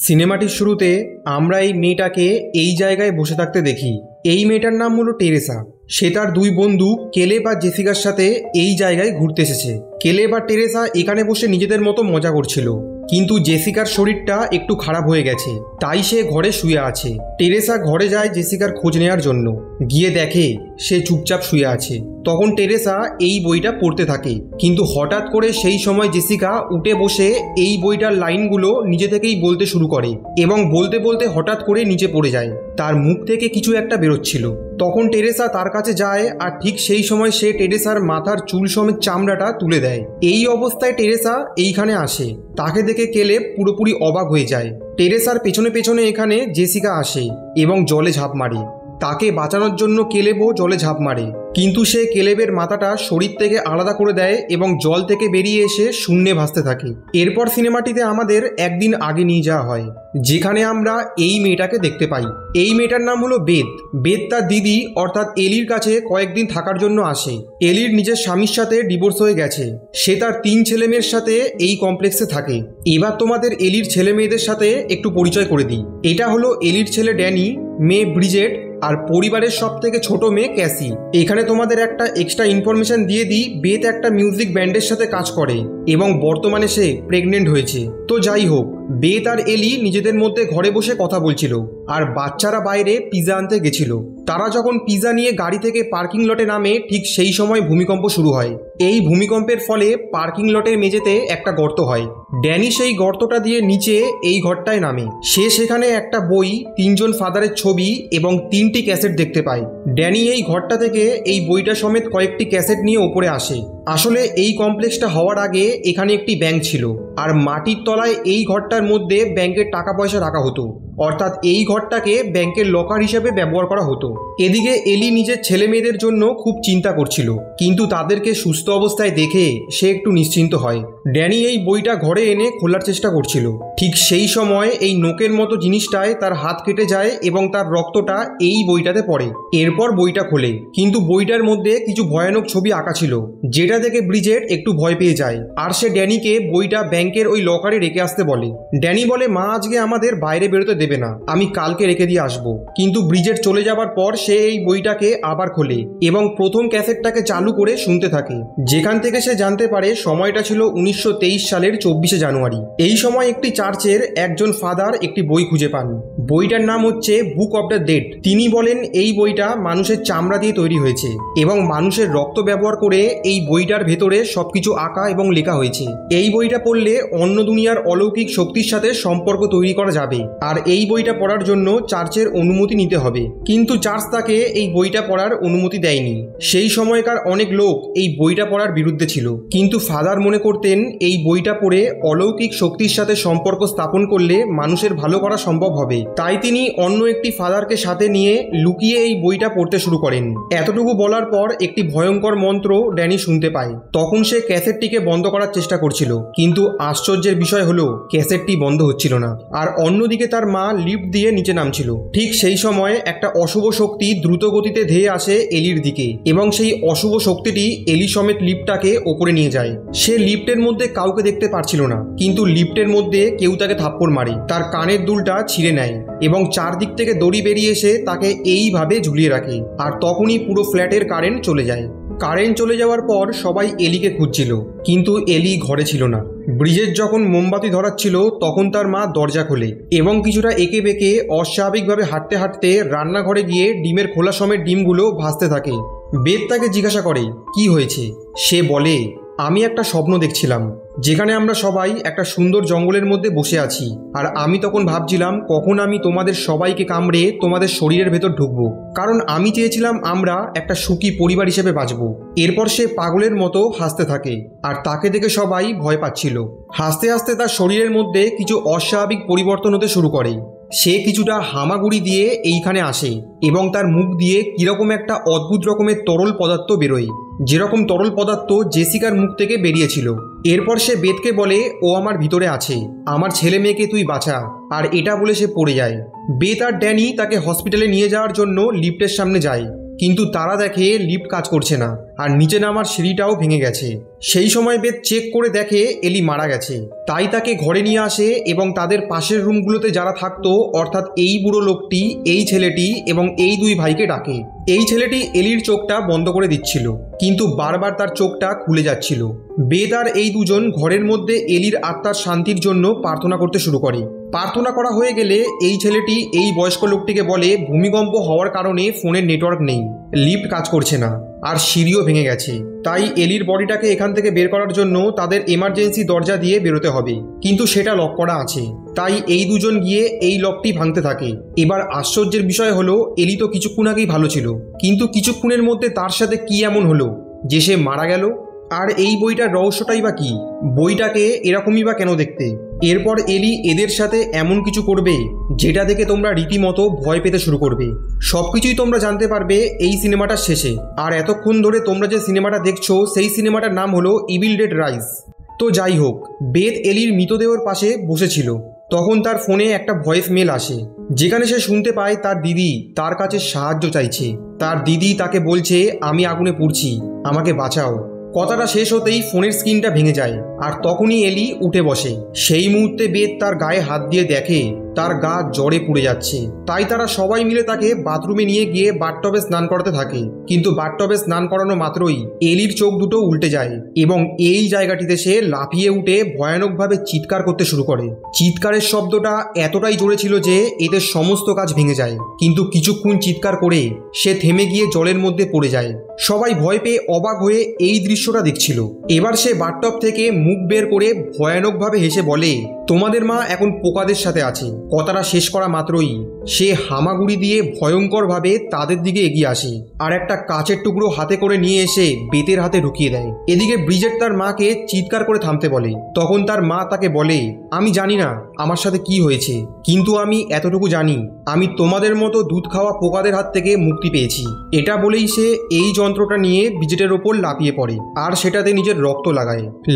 সিনেমাটির শুরুতে আমরা এই মেয়েটাকে এই জায়গায় বসে থাকতে দেখি। এই মেয়েটার নাম হলো টেরেসা। সে তার দুই বন্ধু কেলেব আর জেসিকার সাথে এই জায়গায় ঘুরতে এসেছে। কেলেব আর টেরেসা এখানে বসে নিজেদের মতো মজা করছিল, কিন্তু জেসিকার শরীরটা একটু খারাপ হয়ে গেছে, তাই সে ঘরে শুয়ে আছে। টেরেসা ঘরে যায় জেসিকার খোঁজ নেওয়ার জন্য। গিয়ে দেখে সে চুপচাপ শুয়ে আছে। তখন টেরেসা এই বইটা পড়তে থাকে, কিন্তু হঠাৎ করে সেই সময় জেসিকা উঠে বসে এই বইটার লাইনগুলো নিজে থেকেই বলতে শুরু করে এবং বলতে বলতে হঠাৎ করে নিচে পড়ে যায়। তার মুখ থেকে কিছু একটা বেরোচ্ছিল। তখন টেরেসা তার কাছে যায় আর ঠিক সেই সময় সে টেরেসার মাথার চুল সমেত চামড়াটা তুলে দেয়। এই অবস্থায় টেরেসা এইখানে আসে। তাকে দেখে কেলেব পুরোপুরি অবাক হয়ে যায়। টেরেসার পেছনে পেছনে এখানে জেসিকা আসে এবং জলে ঝাঁপ মারে। তাকে বাঁচানোর জন্য কেলেবও জলে ঝাঁপ মারে, কিন্তু সে কেলেবের মাথাটা শরীর থেকে আলাদা করে দেয় এবং জল থেকে বেরিয়ে এসে শূন্যে ভাসতে থাকে। এরপর সিনেমাটিতে আমাদের একদিন আগে নিয়ে যাওয়া হয়, যেখানে আমরা এই মেয়েটাকে দেখতে পাই। এই মেয়েটার নাম হলো বেদ। বেদ তার দিদি অর্থাৎ এলির কাছে কয়েকদিন থাকার জন্য আসে। এলির নিজের স্বামীর সাথে ডিভোর্স হয়ে গেছে। সে তার 3 ছেলে মেয়ের সাথে এই কমপ্লেক্সে থাকে। এবার তোমাদের এলির ছেলে মেয়েদের সাথে একটু পরিচয় করে দিই। এটা হলো এলির ছেলে ড্যানি, মেয়ে ব্রিজেট আর পরিবারের সব থেকে ছোট মেয়ে ক্যাসি। এখানে তোমাদের একটা এক্সট্রা ইনফরমেশন দিয়ে দিই, বেদ একটা মিউজিক ব্যান্ডের সাথে কাজ করে এবং বর্তমানে সে প্রেগনেন্ট হয়েছে। তো যাই হোক, বেদ আর এলি নিজেদের মধ্যে ঘরে বসে কথা বলছিল আর বাচ্চারা বাইরে পিজা আনতে গেছিল। তারা যখন পিজা নিয়ে গাড়ি থেকে পার্কিং লটে নামে, ঠিক সেই সময় ভূমিকম্প শুরু হয়। এই ভূমিকম্পের ফলে পার্কিং লটের মেঝেতে একটা গর্ত হয়। ড্যানি সেই গর্তটা দিয়ে নিচে এই ঘরটায় নামে। সে সেখানে একটা বই, 3 জন ফাদারের ছবি এবং 3টি ক্যাসেট দেখতে পায়। ড্যানি এই ঘরটা থেকে এই বইটা সমেত কয়েকটি ক্যাসেট নিয়ে ওপরে আসে। আসলে এই কমপ্লেক্সটা হওয়ার আগে এখানে একটি ব্যাংক ছিল, আর মাটির তলায় এই ঘরটার মধ্যে ব্যাংকের টাকা পয়সা রাখা হতো, অর্থাৎ এই ঘরটাকে ব্যাংকের লকার হিসেবে ব্যবহার করা হতো। এদিকে এলি নিজের ছেলে মেয়েদের জন্য খুব চিন্তা করছিল, কিন্তু তাদেরকে সুস্থ অবস্থায় দেখে সে একটু নিশ্চিন্ত হয়। ড্যানি এই বইটা ঘরে এনে খোলার চেষ্টা করছিল। ঠিক সেই সময় এই নোকের মতো জিনিসটায় তার হাত কেটে যায় এবং তার রক্তটা এই বইটাতে পড়ে। এরপর বইটা খোলে, কিন্তু বইটার মধ্যে কিছু ভয়ানক ছবি আঁকা ছিল, যেটা দেখে ব্রিজেট একটু ভয় পেয়ে যায়। আর সে ড্যানিকে বইটা ব্যাংকের ওই লকারে রেখে আসতে বলে। ড্যানি বলে, মা আজকে আমাদের বাইরে বেরোতে দেবে না, আমি কালকে রেখে দিয়ে আসবো। কিন্তু ব্রিজেট চলে যাবার পর সে এই বইটাকে আবার খোলে এবং প্রথম ক্যাসেটটাকে চালু করে শুনতে থাকে, যেখান থেকে সে জানতে পারে সময়টা ছিল 1923 সালের 24শে জানুয়ারি। এই সময় একটি চার্চের একজন ফাদার একটি বই খুঁজে পান। বইটার নাম হচ্ছে বুক অব দ্য ডেড। তিনি বলেন এই বইটা মানুষের চামড়া দিয়ে তৈরি হয়েছে এবং মানুষের রক্ত ব্যবহার করে এই বইটার ভেতরে সবকিছু আঁকা এবং লেখা হয়েছে। এই বইটা পড়লে অন্য দুনিয়ার অলৌকিক শক্তির সাথে সম্পর্ক তৈরি করা যাবে, আর এই বইটা পড়ার জন্য চার্চের অনুমতি নিতে হবে। কিন্তু চার্চ তাকে এই বইটা পড়ার অনুমতি দেয়নি। সেই সময়কার অনেক লোক এই বইটা পড়ার বিরুদ্ধে ছিল, কিন্তু ফাদার মনে করতেন এই বইটা পড়ে অলৌকিক শক্তির সাথে সম্পর্ক স্থাপন করলে মানুষের ভালো করা সম্ভব হবে। তাই তিনি অন্য একটি ফাদারকে সাথে নিয়ে লুকিয়ে এই বইটা পড়তে শুরু করেন। এতটুকু বলার পর একটি ভয়ঙ্কর মন্ত্র ড্যানি শুনতে পায়। তখন সে ক্যাসেটটিকে বন্ধ করার চেষ্টা করছিল, কিন্তু আশ্চর্যের বিষয় হলো ক্যাসেটটি বন্ধ হচ্ছিল না। আর অন্যদিকে তার মা লিফট দিয়ে নিচে নামছিল। ঠিক সেই সময় একটা অশুভ শক্তি দ্রুত গতিতে ধেয়ে আসে এলির দিকে এবং সেই অশুভ শক্তিটি এলি সমেত লিফটটাকে ওপরে নিয়ে যায়। সে লিফটের মধ্যে কাউকে দেখতে পারছিল না, কিন্তু লিফটের মধ্যে কেউ তাকে থাপ্পড় মারে, তার কানের দুলটা ছিঁড়ে নেয় এবং চারদিক থেকে দড়ি বেরিয়ে এসে তাকে এইভাবে ঝুলিয়ে রাখে। আর তখনই পুরো ফ্ল্যাটের কারেন্ট চলে যায়। কারেন্ট চলে যাওয়ার পর সবাই এলিকে খুঁজছিল, কিন্তু এলি ঘরে ছিল না। ব্রিজেট যখন মোমবাতি ধরাচ্ছিল তখন তার মা দরজা খোলে এবং কিছুটা এঁকে বেঁকে অস্বাভাবিকভাবে হাঁটতে হাঁটতে রান্নাঘরে গিয়ে ডিমের খোলা সমেত ডিমগুলো ভাজতে থাকে। বেদ তাকে জিজ্ঞাসা করে কি হয়েছে। সে বলে, আমি একটা স্বপ্ন দেখছিলাম যেখানে আমরা সবাই একটা সুন্দর জঙ্গলের মধ্যে বসে আছি, আর আমি তখন ভাবছিলাম কখন আমি তোমাদের সবাইকে কামড়ে তোমাদের শরীরের ভেতর ঢুকবো, কারণ আমি চেয়েছিলাম আমরা একটা সুখী পরিবার হিসেবে বাঁচবো। এরপর সে পাগলের মতো হাসতে থাকে, আর তাকে দেখে সবাই ভয় পাচ্ছিল। হাসতে হাসতে তার শরীরের মধ্যে কিছু অস্বাভাবিক পরিবর্তন হতে শুরু করে। সে কিছুটা হামাগুড়ি দিয়ে এইখানে আসে এবং তার মুখ দিয়ে কিরকম একটা অদ্ভুত রকমের তরল পদার্থ বেরোয়, যেরকম তরল পদার্থ জেসিকার মুখ থেকে বেরিয়েছিল। এরপর সে বেদকে বলে, ও আমার ভিতরে আছে, আমার ছেলে মেয়েকে তুই বাঁচা। আর এটা বলে সে পড়ে যায়। বেদ আর ড্যানি তাকে হসপিটালে নিয়ে যাওয়ার জন্য লিফটের সামনে যায়, কিন্তু তারা দেখে লিফট কাজ করছে না আর নিচে নামার সিঁড়িটাও ভেঙে গেছে। সেই সময় বেদ চেক করে দেখে এলি মারা গেছে। তাই তাকে ঘরে নিয়ে আসে এবং তাদের পাশের রুমগুলোতে যারা থাকতো, অর্থাৎ এই বুড়ো লোকটি, এই ছেলেটি এবং এই দুই ভাইকে ডাকে। এই ছেলেটি এলির চোখটা বন্ধ করে দিচ্ছিল, কিন্তু বারবার তার চোখটা খুলে যাচ্ছিল। বেদ আর এই দুজন ঘরের মধ্যে এলির আত্মার শান্তির জন্য প্রার্থনা করতে শুরু করে। প্রার্থনা করা হয়ে গেলে এই ছেলেটি এই বয়স্ক লোকটিকে বলে ভূমিকম্প হওয়ার কারণে ফোনের নেটওয়ার্ক নেই, লিফট কাজ করছে না, আর সিঁড়িও ভেঙে গেছে। তাই এলির বডিটাকে এখান থেকে বের করার জন্য তাদের এমার্জেন্সি দরজা দিয়ে বেরোতে হবে, কিন্তু সেটা লক করা আছে। তাই এই দুজন গিয়ে এই লকটি ভাঙতে থাকে। এবার আশ্চর্যের বিষয় হলো, এলি তো কিছুক্ষণ আগেই ভালো ছিল, কিন্তু কিছুক্ষণের মধ্যে তার সাথে কি এমন হলো যে সে মারা গেল? আর এই বইটার রহস্যটাই বা কি? বইটাকে এরকমই বা কেন দেখতে? এরপর এলি এদের সাথে এমন কিছু করবে যেটা দেখে তোমরা রীতিমতো ভয় পেতে শুরু করবে। সবকিছুই তোমরা জানতে পারবে এই সিনেমাটার শেষে। আর এতক্ষণ ধরে তোমরা যে সিনেমাটা দেখছো সেই সিনেমাটার নাম হলো ইভিল ডেড রাইজ। তো যাই হোক, বেদ এলির মৃতদেহের পাশে বসেছিল। তখন তার ফোনে একটা ভয়েস মেল আসে, যেখানে সে শুনতে পায় তার দিদি তার কাছে সাহায্য চাইছে। তার দিদি তাকে বলছে, আমি আগুনে পুড়ছি, আমাকে বাঁচাও। কথাটা শেষ হতেই ফোনের স্ক্রিনটা ভেঙে যায়, আর তখনই এলি উঠে বসে। সেই মুহূর্তে বেদ তার গায়ে হাত দিয়ে দেখে তার গা জ্বরে পুড়ে যাচ্ছে। তাই তারা সবাই মিলে তাকে বাথরুমে নিয়ে গিয়ে বাথটবে স্নান করাতে থাকে। কিন্তু বাথটবে স্নান করানো মাত্রই এলির চোখ দুটো উল্টে যায় এবং এই জায়গাটিতে সে লাফিয়ে উঠে ভয়ানকভাবে চিৎকার করতে শুরু করে। চিৎকারের শব্দটা এতটাই জোরে ছিল যে এতে সমস্ত কাজ ভেঙে যায়। কিন্তু কিছুক্ষণ চিৎকার করে সে থেমে গিয়ে জলের মধ্যে পড়ে যায়। সবাই ভয় পেয়ে অবাক হয়ে এই দৃশ্যটা দেখছিল। এবার সে বাথটব থেকে মুখ বের করে ভয়ানকভাবে হেসে বলে, তোমাদের মা এখন পোকাদের সাথে আছে। কথাটা শেষ করা মাত্রই সে হামাগুড়ি দিয়ে ভয়ঙ্করভাবে তাদের দিকে এগিয়ে আসে আর একটা কাচের টুকরো হাতে করে নিয়ে এসে বেতের হাতে ঢুকিয়ে দেয়। এদিকে ব্রিজেট তার মাকে চিৎকার করে থামতে বলে। তখন তার মা তাকে বলে, আমি জানি না আমার সাথে কি হয়েছে, কিন্তু আমি এতটুকু জানি আমি তোমাদের মতো দুধ খাওয়া পোকাদের হাত থেকে মুক্তি পেয়েছি। এটা বলেই সে এই যন্ত্রটা নিয়ে ব্রিজেটের ওপর লাফিয়ে পড়ে আর সেটাতে নিজের রক্ত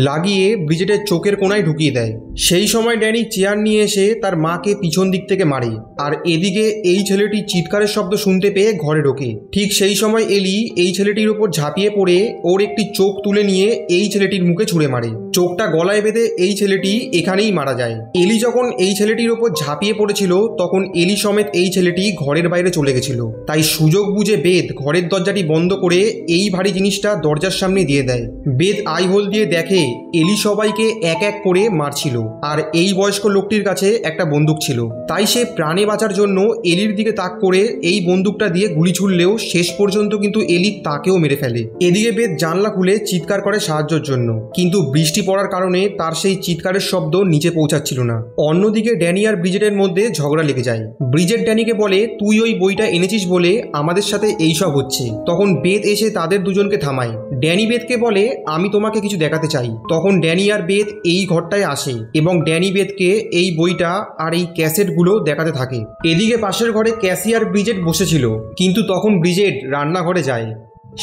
লাগিয়ে ব্রিজেটের চোখের কোণায় ঢুকিয়ে দেয়। সেই সময় ড্যানি চেয়ার নিয়ে এসে তার মাকে পিছন দিক থেকে মারে। আর এদিকে এই ছেলেটি চিৎকারের শব্দ শুনতে পেয়ে ঘরে ঢোকে। ঠিক সেই সময় এলি এই ছেলেটির ওপর ঝাঁপিয়ে পড়ে ওর একটি চোখ তুলে নিয়ে এই ছেলেটির মুখে ছুঁড়ে মারে। চোখটা গলায় বেঁধে এই ছেলেটি এখানেই মারা যায়। এলি যখন এই ছেলেটির ওপর ঝাঁপিয়ে পড়েছিল তখন এলি সমেত এই ছেলেটি ঘরের বাইরে চলে গেছিল। তাই সুযোগ বুঝে বেদ ঘরের দরজাটি বন্ধ করে এই ভারী জিনিসটা দরজার সামনে দিয়ে দেয়। বেদ আই হোল দিয়ে দেখে এলি সবাইকে এক এক করে মারছিল, আর এই বয়স্ক লোকটির কাছে একটা বন্দুক ছিল। তাই সে প্রাণে বাঁচার জন্য এলির দিকে তাক করে এই বন্দুকটা দিয়ে গুলি ছুড়লেও শেষ পর্যন্ত কিন্তু এলি তাকেও মেরে ফেলে। এদিকে বেদ জানলা খুলে চিৎকার করে সাহায্যের জন্য, কিন্তু বৃষ্টি পড়ার কারণে তার সেই চিৎকারের শব্দ নিচে পৌঁছাচ্ছিল না। অন্যদিকে ড্যানি আর ব্রিজেটের মধ্যে ঝগড়া লেগে যায়। ব্রিজেট ড্যানিকে বলে, তুই ওই বইটা এনেছিস বলে আমাদের সাথে এইসব হচ্ছে। তখন বেদ এসে তাদের দুজনকে থামায়। ড্যানি বেদকে বলে, আমি তোমাকে কিছু দেখাতে চাই। তখন ড্যানি আর বেদ এই ঘরটায় আসে এবং ড্যানি বেদকে এই বইটা আর এই ক্যাসেটগুলো দেখাতে থাকে। এদিকে পাশের ঘরে ক্যাসি আর ব্রিজেট বসেছিল, কিন্তু তখন ব্রিজেট রান্নাঘরে যায়।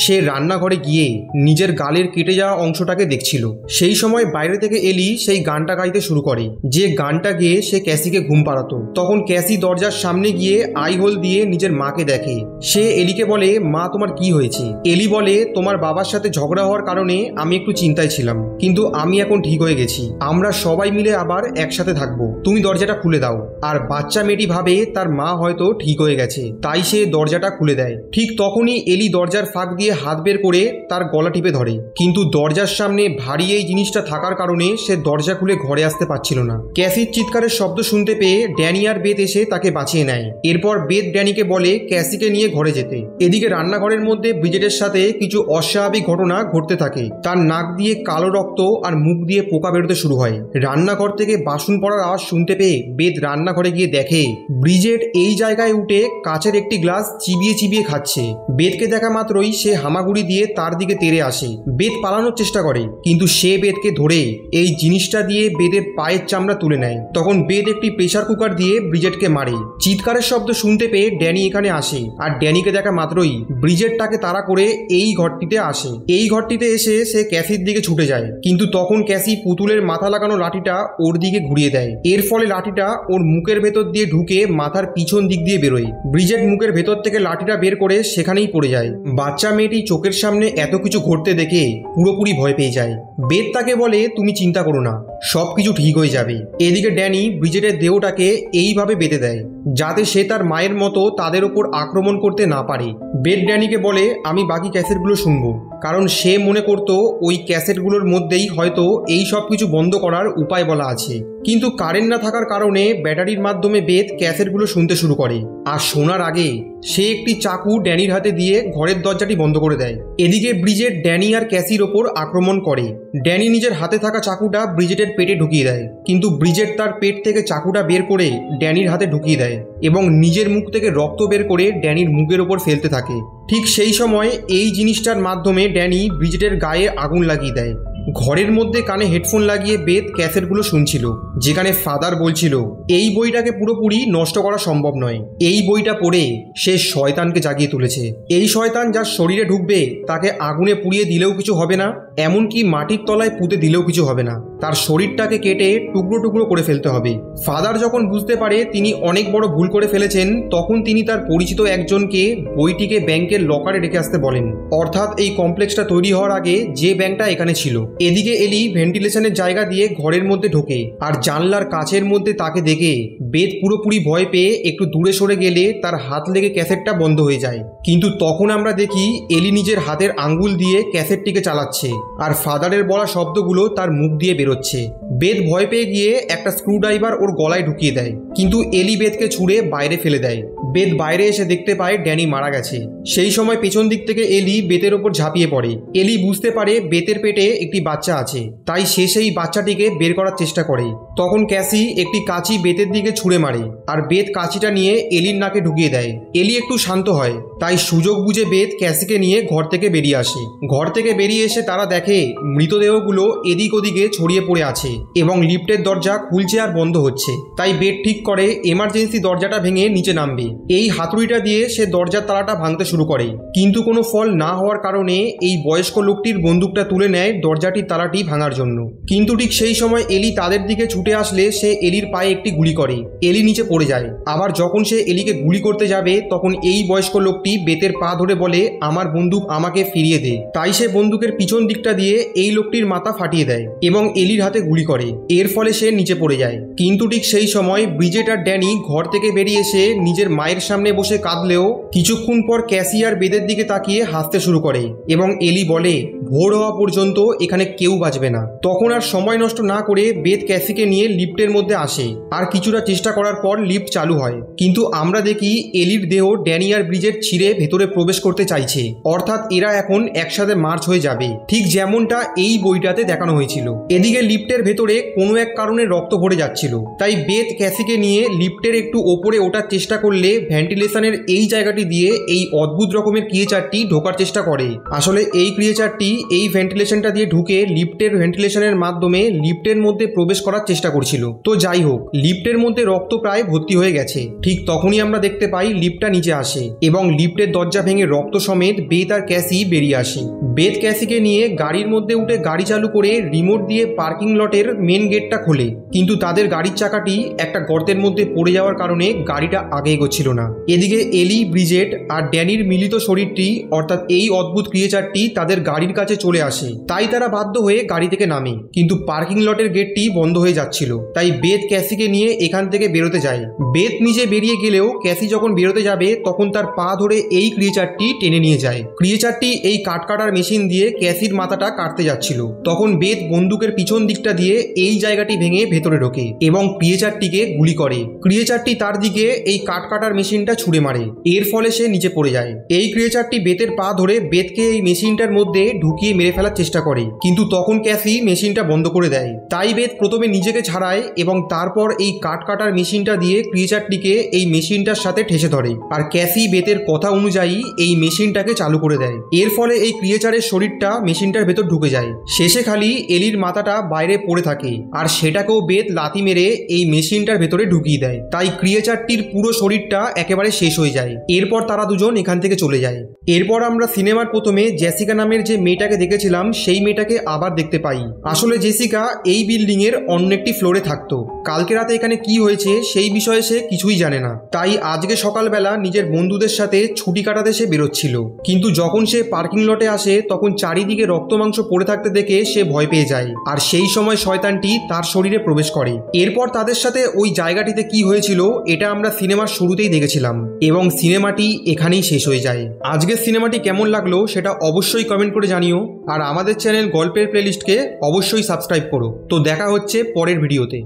সে রান্নাঘরে গিয়ে নিজের গালের কেটে যাওয়া অংশটাকে দেখছিল। সেই সময় বাইরে থেকে এলি সেই গানটা গাইতে শুরু করে, যে গানটা গেয়ে সে ক্যাসিকে ঘুম পাড়াতো। তখন ক্যাসি দরজার সামনে গিয়ে আই হোল দিয়ে নিজের মাকে দেখে। সে এলিকে বলে, মা তোমার কি হয়েছে? এলি বলে, তোমার বাবার সাথে ঝগড়া হওয়ার কারণে আমি একটু চিন্তায় ছিলাম, কিন্তু আমি এখন ঠিক হয়ে গেছি। আমরা সবাই মিলে আবার একসাথে থাকবো, তুমি দরজাটা খুলে দাও। আর বাচ্চা মেয়েটি ভাবে তার মা হয়তো ঠিক হয়ে গেছে, তাই সে দরজাটা খুলে দেয়। ঠিক তখনই এলি দরজার ফাঁক দিয়ে হাত বের করে তার গলা টিপে ধরে, কিন্তু দরজার সামনে ভারী এই জিনিসটা থাকার কারণে সে দরজা খুলে ঘরে আসতে পারছিল না। ক্যাসির চিৎকারের শব্দ শুনতে পেয়ে ড্যানি আর বেদ এসে তাকে বাঁচিয়ে নেয়। এরপর বেদ ড্যানিকে বলে ক্যাসিকে নিয়ে ঘরে যেতে। এদিকে রান্নাঘরের মধ্যে ব্রিজেটের সাথে কিছু অস্বাভাবিক ঘটনা ঘটতে থাকে। তার নাক দিয়ে কালো রক্ত আর মুখ দিয়ে পোকা বেরোতে শুরু হয়। রান্নাঘর থেকে বাসন পড়ার আওয়াজ শুনতে পেয়ে বেদ রান্নাঘরে গিয়ে দেখে ব্রিজেট এই জায়গায় উঠে কাচের একটি গ্লাস চিবিয়ে চিবিয়ে খাচ্ছে। বেদকে দেখা মাত্রই সে হামাগুড়ি দিয়ে তার দিকে তেড়ে আসে। বেদ পালানোর চেষ্টা করে, কিন্তু সে বেদকে ধরে এই জিনিসটা দিয়ে বেদের পায়ের চামড়া তুলে নেয়। তখন বেদ একটি প্রেসার কুকার দিয়ে ব্রিজেটকে মারে। চিৎকারের শব্দ শুনতে পেয়ে ড্যানি এখানে আসে, আর ড্যানিকে দেখা মাত্রই ব্রিজেট তাকে তাড়া করে এই ঘরটিতে আসে। এই ঘরটিতে এসে সে ক্যাসির দিকে ছুটে যায়, কিন্তু তখন ক্যাসি পুতুলের মাথা লাগানো লাঠিটা ওর দিকে ঘুরিয়ে দেয়। এর ফলে লাঠিটা ওর মুখের ভেতর দিয়ে ঢুকে মাথার পিছন দিক দিয়ে বেরোয়। ব্রিজেট মুখের ভেতর থেকে লাঠিটা বের করে সেখানেই পড়ে যায়। বাচ্চা মেয়েটি চোখের সামনে এত কিছু ঘটতে দেখে পুরোপুরি ভয় পেয়ে যায়। বেদ তাকে বলে, তুমি চিন্তা করো না, সব কিছু ঠিক হয়ে যাবে। এদিকে ড্যানি ব্রিজেটের দেহটাকে এইভাবে বেঁধে দেয় যাতে সে তার মায়ের মতো তাদের ওপর আক্রমণ করতে না পারে। বেদ ড্যানিকে বলে, আমি বাকি ক্যাসেটগুলো শুনবো, কারণ সে মনে করত ওই ক্যাসেটগুলোর মধ্যেই হয়তো এই সব কিছু বন্ধ করার উপায় বলা আছে। কিন্তু কারেন্ট না থাকার কারণে ব্যাটারির মাধ্যমে বেদ ক্যাসেটগুলো শুনতে শুরু করে। আর শোনার আগে সে একটি চাকু ড্যানির হাতে দিয়ে ঘরের দরজাটি বন্ধ করে দেয়। এদিকে ব্রিজেট ড্যানি আর ক্যাসির ওপর আক্রমণ করে। ড্যানি নিজের হাতে থাকা চাকুটা ব্রিজেটের পেটে ঢুকিয়ে দেয়, কিন্তু ব্রিজেট তার পেট থেকে চাকুটা বের করে ড্যানির হাতে ঢুকিয়ে দেয় এবং নিজের মুখ থেকে রক্ত বের করে ড্যানির মুখের ওপর ফেলতে থাকে। ঠিক সেই সময় এই জিনিসটার মাধ্যমে ড্যানি ব্রিজেটের গায়ে আগুন লাগিয়ে দেয়। ঘরের মধ্যে কানে হেডফোন লাগিয়ে বেদ ক্যাসেটগুলো শুনছিল, যেখানে ফাদার বলছিল এই বইটাকে পুরোপুরি নষ্ট করা সম্ভব নয়। এই বইটা পড়ে সে শয়তানকে জাগিয়ে তুলেছে। এই শয়তান যার শরীরে ঢুকবে তাকে আগুনে পুড়িয়ে দিলেও কিছু হবে না, এমনকি মাটির তলায় পুঁতে দিলেও কিছু হবে না, তার শরীরটাকে কেটে টুকরো টুকরো করে ফেলতে হবে। ফাদার যখন বুঝতে পারে তিনি অনেক বড় ভুল করে ফেলেছেন, তখন তিনি তার পরিচিত একজনকে বইটিকে ব্যাংকের লকারে রেখে আসতে বলেন, অর্থাৎ এই কমপ্লেক্সটা তৈরি হওয়ার আগে যে ব্যাংকটা এখানে ছিল। এদিকে এলি ভেন্টিলেশনের জায়গা দিয়ে ঘরের মধ্যে ঢোকে আর জানলার কাচের মধ্যে তাকে দেখে বেদ পুরোপুরি ভয় পেয়ে একটু দূরে সরে গেলে তার হাত লেগে ক্যাসেটটা বন্ধ হয়ে যায়। কিন্তু তখন আমরা দেখি এলি নিজের হাতের আঙ্গুল দিয়ে ক্যাসেটটিকে চালাচ্ছে আর ফাদারের বলা শব্দগুলো তার মুখ দিয়ে বেরোচ্ছে। বেদ ভয় পেয়ে গিয়ে একটা স্ক্রুড্রাইভার ওর গলায় ঢুকিয়ে দেয়, কিন্তু এলি বেদকে ছুঁড়ে বাইরে ফেলে দেয়। বেদ বাইরে এসে দেখতে পায় ড্যানি মারা গেছে। সেই সময় পেছন দিক থেকে এলি বেতের ওপর ঝাঁপিয়ে পড়ে। এলি বুঝতে পারে বেতের পেটে একটি বাচ্চা আছে, তাই সে সেই বাচ্চাটিকে বের করার চেষ্টা করে। তখন ক্যাসি একটি কাঁচি বেতের দিকে ছুঁড়ে মারে আর বেদ কাঁচিটা নিয়ে এলির নাকে ঢুকিয়ে দেয়। এলি একটু শান্ত হয়, তাই সুযোগ বুঝে বেদ ক্যাসিকে নিয়ে ঘর থেকে বেরিয়ে আসে। ঘর থেকে বেরিয়ে এসে তারা দেখে মৃতদেহগুলো এদিক ওদিকে ছড়িয়ে পড়ে আছে এবং লিফটের দরজা খুলছে আর বন্ধ হচ্ছে। তাই বেদ ঠিক করে এমার্জেন্সি দরজাটা ভেঙে নিচে নামবে। এই হাতুড়িটা দিয়ে সে দরজার তালাটা ভাঙতে শুরু করে, কিন্তু কোনো ফল না হওয়ার কারণে এই বয়স্ক লোকটির বন্দুকটা তুলে নেয় দরজাটির তালাটি ভাঙার জন্য। কিন্তু ঠিক সেই সময় এলি তাদের দিকে ছুটে আসলে সে এলির পায়ে একটি গুলি করে। এলি নিচে পড়ে যায়। আবার যখন সে এলিকে গুলি করতে যাবে তখন এই বয়স্ক লোকটি বেতের পা ধরে বলে, আমার বন্দুক আমাকে ফিরিয়ে দে। তাই সে বন্দুকের পিছন দিকটা দিয়ে এই লোকটির মাথা ফাটিয়ে দেয় এবং এলির হাতে গুলি করে। এর ফলে সে নিচে পড়ে যায়। কিন্তু ঠিক সেই সময় ব্রিজেট আর ড্যানি ঘর থেকে বেরিয়ে এসে নিজের মায়ের সামনে বসে কাঁদলেও কিছুক্ষণ পর ক্যাসি আর বেদের দিকে তাকিয়ে হাসতে শুরু করে এবং এলি বলে, ভোর হওয়া পর্যন্ত এখানে কেউ বাঁচবে না। তখন আর সময় নষ্ট না করে বেদ ক্যাসিকে নিয়ে লিফটের মধ্যে আসে আর কিছুটা চেষ্টা করার পর লিফট চালু হয়। কিন্তু আমরা দেখি এলির দেহ ড্যানি আর ব্রিজেট ছিঁড়ে ভেতরে প্রবেশ করতে চাইছে, অর্থাৎ এরা এখন একসাথে মার্চ হয়ে যাবে, ঠিক যেমনটা এই বইটাতে দেখানো হয়েছিল। এদিকে লিফটের ভেতরে কোনো এক কারণে রক্ত ভরে যাচ্ছিল, তাই বেদ ক্যাসিকে নিয়ে লিফটের একটু ওপরে ওঠার চেষ্টা করলে ভেন্টিলেশনের এই জায়গাটি দিয়ে এই অদ্ভুত রকমের ক্রিয়েচারটি ঢোকার চেষ্টা করে। আসলে এই ক্রিয়েচারটি এই ভেন্টিলেশনটা দিয়ে ঢুকে লিফটের ভেন্টিলেশনের মাধ্যমে লিফটের মধ্যে প্রবেশ করার চেষ্টা করছিল। তো যাই হোক, লিফটের মধ্যে রক্ত প্রায় ভর্তি হয়ে গেছে। ঠিক তখনই আমরা দেখতে পাই লিফটটা নিচে আসে এবং লিফটের দরজা ভেঙে রক্ত সমেত বেদ আর ক্যাসি বেরিয়ে আসে। বেদ ক্যাসিকে নিয়ে গাড়ির মধ্যে উঠে গাড়ি চালু করে রিমোট দিয়ে পার্কিং লটের মেন গেটটা খোলে, কিন্তু তাদের গাড়ির চাকাটি একটা গর্তের মধ্যে পড়ে যাওয়ার কারণে গাড়িটা আগে এগোচ্ছিল না। এদিকে এলি, ব্রিজেট আর ড্যানির মিলিত শরীরটি অর্থাৎ এই অদ্ভুত ক্রিয়েচারটি তাদের গাড়ির কাছে চলে আসে, তাই তারা বাধ্য হয়ে গাড়ি থেকে নামে। কিন্তু পার্কিং লটের গেটটি বন্ধ হয়ে যাচ্ছিল, তাই বেদ ক্যাসিকে নিয়ে এখান থেকে বেরোতে যায়। বেদ নিজে বেরিয়ে গেলেও ক্যাসি যখন বেরোতে যাবে তখন তার পা ধরে এই ক্রিয়েচারটি টেনে নিয়ে যায়। ক্রিয়েচারটি এই কাট কাটার মেশিন দিয়ে ক্যাসির মাথাটা কাটতে যাচ্ছিল। তখন বেদ বন্দুকের পিছন দিকটা দিয়ে এই জায়গাটি ভেঙে ভেতরে ঢোকে এবং ক্রিয়েচারটিকে গুলি করে। ক্রিয়েচারটি তার দিকে এই কাট কাটার মেশিনটা ছুঁড়ে মারে, এর ফলে সে নিচে পড়ে যায়। এই ক্রিয়েচারটি বেতের পা ধরে বেদকে এই মেশিনটার মধ্যে ঢুকিয়ে মেরে ফেলার চেষ্টা করে, কিন্তু তখন ক্যাসি মেশিনটা বন্ধ করে দেয়। তাই বেদ প্রথমে নিজেকে ছাড়ায় এবং তারপর এই কাট কাটার মেশিনটা দিয়ে ক্রিয়েচারটিকে এই মেশিনটার সাথে ঠেসে ধরে, আর ক্যাসি বেতের কথা অনুযায়ী এই মেশিনটাকে চালু করে দেয়। এর ফলে এই ক্রিয়েচারের শরীরটা মেশিনটার ভেতর ঢুকে যায়। শেষে খালি এলির মাথাটা বাইরে পড়ে থাকে, আর সেটাকেও বেদ লাথি মেরে এই মেশিনটার ভেতরে ঢুকিয়ে দেয়। তাই ক্রিয়েচারটির পুরো শরীরটা একেবারে শেষ হয়ে যায়। এরপর তারা দুজন এখান থেকে চলে যায়। এরপর আমরা সিনেমার প্রথমে জেসিকা নামের যে মেয়েটাকে মেয়েটাকে দেখেছিলাম সেই মেয়েটাকে আবার দেখতে পাই। আসলে জেসিকা এই বিল্ডিং এর অন্য একটি ফ্লোরে থাকতো। কালকে রাতে এখানে কি হয়েছে সেই বিষয়ে সে কিছুই জানে না। তাই আজকে সকালবেলা নিজের বন্ধুদের সাথে ছুটি কাটাতে সে বেরোচ্ছিল, কিন্তু যখন সে পার্কিং লটে আসে তখন চারিদিকে রক্ত মাংস পড়ে থাকতে দেখে সে ভয় পেয়ে যায়। আর সেই সময় শয়তানটি তার শরীরে প্রবেশ করে। এরপর তাদের সাথে ওই জায়গাটিতে কি হয়েছিল এটা আমরা সিনেমার শুরুতেই দেখেছিলাম এবং সিনেমাটি এখানেই শেষ হয়ে যায়। আজকের সিনেমাটি কেমন লাগলো সেটা অবশ্যই কমেন্ট করে জানিও। আর আমাদের চ্যানেল গল্পের প্লেলিস্টকে অবশ্যই সাবস্ক্রাইব করো। তো দেখা হচ্ছে পরের ভিডিওতে।